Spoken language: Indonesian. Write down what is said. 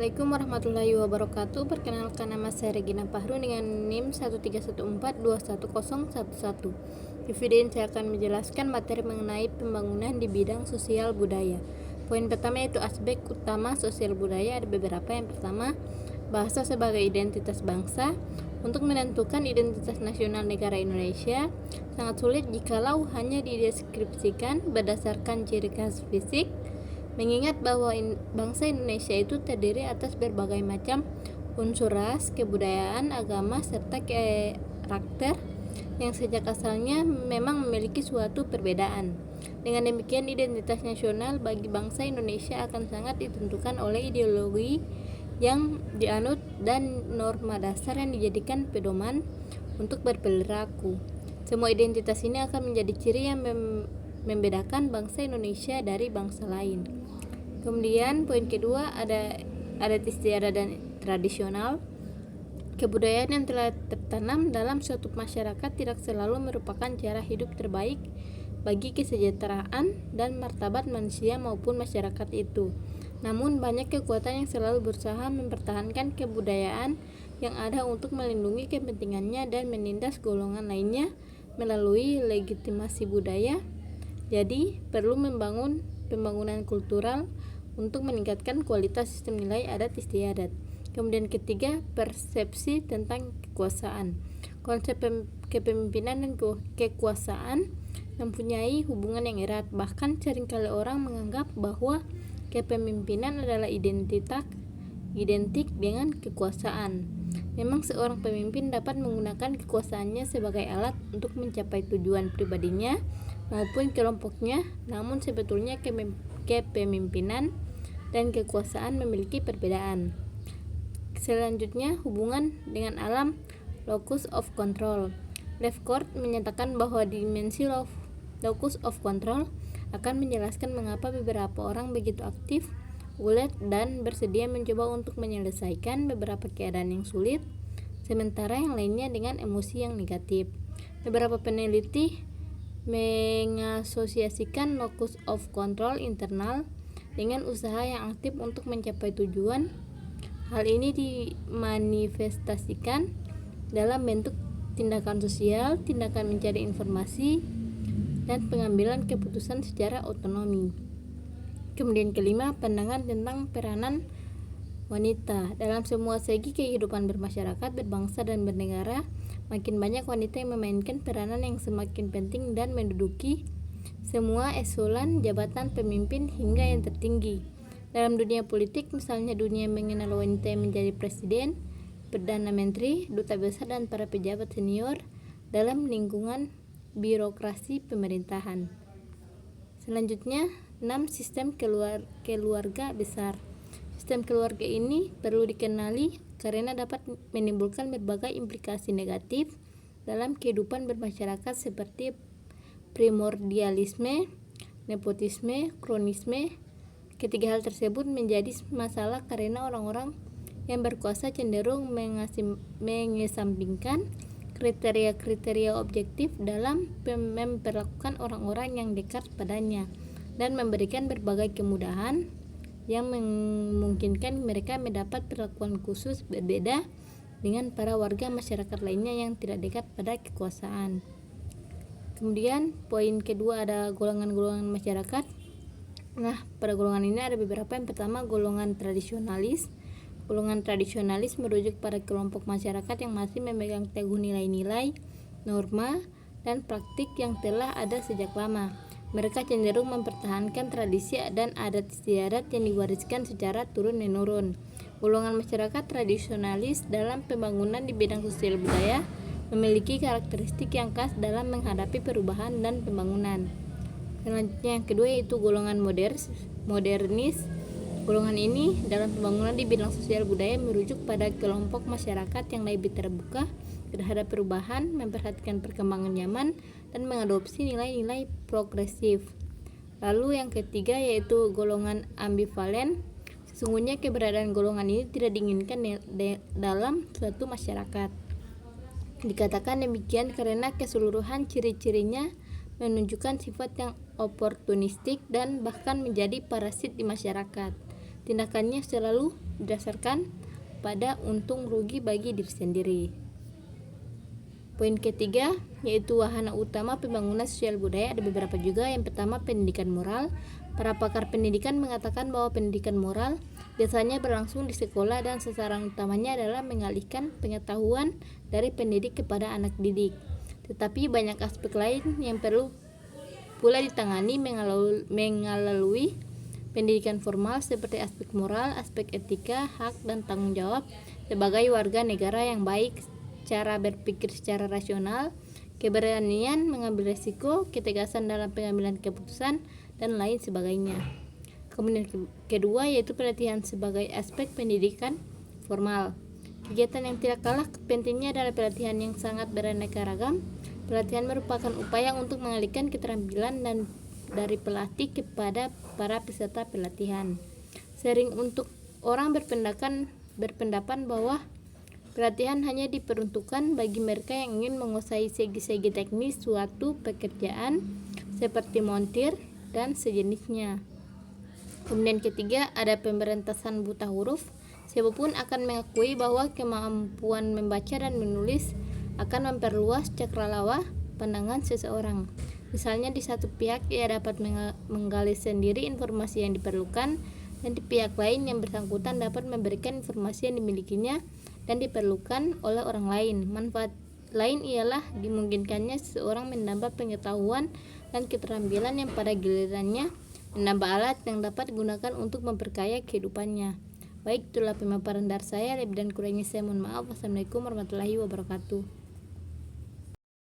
Assalamualaikum warahmatullahi wabarakatuh. Perkenalkan, nama saya Regina Fahru dengan NIM 131421011. Di video ini saya akan menjelaskan materi mengenai pembangunan di bidang sosial budaya. Poin pertama yaitu aspek utama sosial budaya. Ada beberapa. Yang pertama, bahasa sebagai identitas bangsa. Untuk menentukan identitas nasional negara Indonesia sangat sulit jikalau hanya dideskripsikan berdasarkan ciri khas fisik, mengingat bahwa bangsa Indonesia itu terdiri atas berbagai macam unsur ras, kebudayaan, agama, serta karakter yang sejak asalnya memang memiliki suatu perbedaan. Dengan demikian, identitas nasional bagi bangsa Indonesia akan sangat ditentukan oleh ideologi yang dianut dan norma dasar yang dijadikan pedoman untuk berperilaku. Semua identitas ini akan menjadi ciri yang membedakan bangsa Indonesia dari bangsa lain. Kemudian poin kedua, ada adat istiadat dan tradisional. Kebudayaan yang telah tertanam dalam suatu masyarakat tidak selalu merupakan cara hidup terbaik bagi kesejahteraan dan martabat manusia maupun masyarakat itu. Namun banyak kekuatan yang selalu berusaha mempertahankan kebudayaan yang ada untuk melindungi kepentingannya dan menindas golongan lainnya melalui legitimasi budaya. Jadi perlu membangun pembangunan kultural untuk meningkatkan kualitas sistem nilai adat istiadat. Kemudian ketiga, persepsi tentang kekuasaan. Konsep kepemimpinan dan kekuasaan mempunyai hubungan yang erat. Bahkan seringkali orang menganggap bahwa kepemimpinan adalah identik dengan kekuasaan. Memang seorang pemimpin dapat menggunakan kekuasaannya sebagai alat untuk mencapai tujuan pribadinya maupun kelompoknya, namun sebetulnya kepemimpinan dan kekuasaan memiliki perbedaan. Selanjutnya, hubungan dengan alam, locus of control. Lefcourt menyatakan bahwa dimensi locus of control akan menjelaskan mengapa beberapa orang begitu aktif, ulet, dan bersedia mencoba untuk menyelesaikan beberapa keadaan yang sulit, sementara yang lainnya dengan emosi yang negatif. Beberapa peneliti mengasosiasikan locus of control internal dengan usaha yang aktif untuk mencapai tujuan. Hal ini dimanifestasikan dalam bentuk tindakan sosial, tindakan mencari informasi, dan pengambilan keputusan secara otonomi. Kemudian kelima, pandangan tentang peranan wanita. Dalam semua segi kehidupan bermasyarakat, berbangsa, dan bernegara, makin banyak wanita yang memainkan peranan yang semakin penting dan menduduki semua eselon jabatan pemimpin hingga yang tertinggi. Dalam dunia politik, misalnya dunia mengenal wanita yang menjadi presiden, perdana menteri, duta besar, dan para pejabat senior dalam lingkungan birokrasi pemerintahan. Selanjutnya, 6. Sistem keluarga besar. Sistem keluarga ini perlu dikenali karena dapat menimbulkan berbagai implikasi negatif dalam kehidupan bermasyarakat seperti primordialisme, nepotisme, kronisme. Ketiga hal tersebut menjadi masalah karena orang-orang yang berkuasa cenderung mengesampingkan kriteria-kriteria objektif dalam memperlakukan orang-orang yang dekat padanya dan memberikan berbagai kemudahan yang memungkinkan mereka mendapat perlakuan khusus berbeda dengan para warga masyarakat lainnya yang tidak dekat pada kekuasaan. Kemudian poin kedua, ada golongan-golongan masyarakat. Nah, pada golongan ini ada beberapa. Yang pertama, golongan tradisionalis. Golongan tradisionalis merujuk pada kelompok masyarakat yang masih memegang teguh nilai-nilai, norma, dan praktik yang telah ada sejak lama. Mereka cenderung mempertahankan tradisi dan adat istiadat yang diwariskan secara turun-menurun. Golongan masyarakat tradisionalis dalam pembangunan di bidang sosial budaya memiliki karakteristik yang khas dalam menghadapi perubahan dan pembangunan. Selanjutnya, yang kedua yaitu golongan modernis. Golongan ini dalam pembangunan di bidang sosial budaya merujuk pada kelompok masyarakat yang lebih terbuka terhadap perubahan, memperhatikan perkembangan zaman, dan mengadopsi nilai-nilai progresif. Lalu yang ketiga yaitu golongan ambivalen. Sesungguhnya keberadaan golongan ini tidak diinginkan dalam suatu masyarakat. Dikatakan demikian karena keseluruhan ciri-cirinya menunjukkan sifat yang oportunistik dan bahkan menjadi parasit di masyarakat. tindakannya selalu didasarkan pada untung rugi bagi diri sendiri. Poin ketiga, yaitu wahana utama pembangunan sosial budaya ada beberapa juga. Yang pertama, pendidikan moral. Para pakar pendidikan mengatakan bahwa pendidikan moral biasanya berlangsung di sekolah dan sasaran utamanya adalah mengalihkan pengetahuan dari pendidik kepada anak didik. Tetapi banyak aspek lain yang perlu pula ditangani melalui pendidikan formal, seperti aspek moral, aspek etika, hak dan tanggung jawab sebagai warga negara yang baik, cara berpikir secara rasional, keberanian mengambil risiko, ketegasan dalam pengambilan keputusan, dan lain sebagainya. Kemudian kedua, yaitu pelatihan sebagai aspek pendidikan formal. Kegiatan yang tidak kalah pentingnya adalah pelatihan yang sangat beraneka ragam. Pelatihan merupakan upaya untuk mengalihkan keterampilan dan dari pelatih kepada para peserta pelatihan. Sering untuk orang berpendapat bahwa pelatihan hanya diperuntukkan bagi mereka yang ingin menguasai segi-segi teknis suatu pekerjaan seperti montir dan sejenisnya. Kemudian ketiga, ada pemberantasan buta huruf. Siapapun akan mengakui bahwa kemampuan membaca dan menulis akan memperluas cakrawala pandangan seseorang. Misalnya di satu pihak ia dapat menggali sendiri informasi yang diperlukan, dan di pihak lain yang bersangkutan dapat memberikan informasi yang dimilikinya dan diperlukan oleh orang lain. Manfaat lain ialah dimungkinkannya seseorang menambah pengetahuan dan keterampilan yang pada gilirannya menambah alat yang dapat digunakan untuk memperkaya kehidupannya. Baik, itulah pemaparan dari saya. Lebih dan kurangnya saya mohon maaf. Wassalamualaikum warahmatullahi wabarakatuh.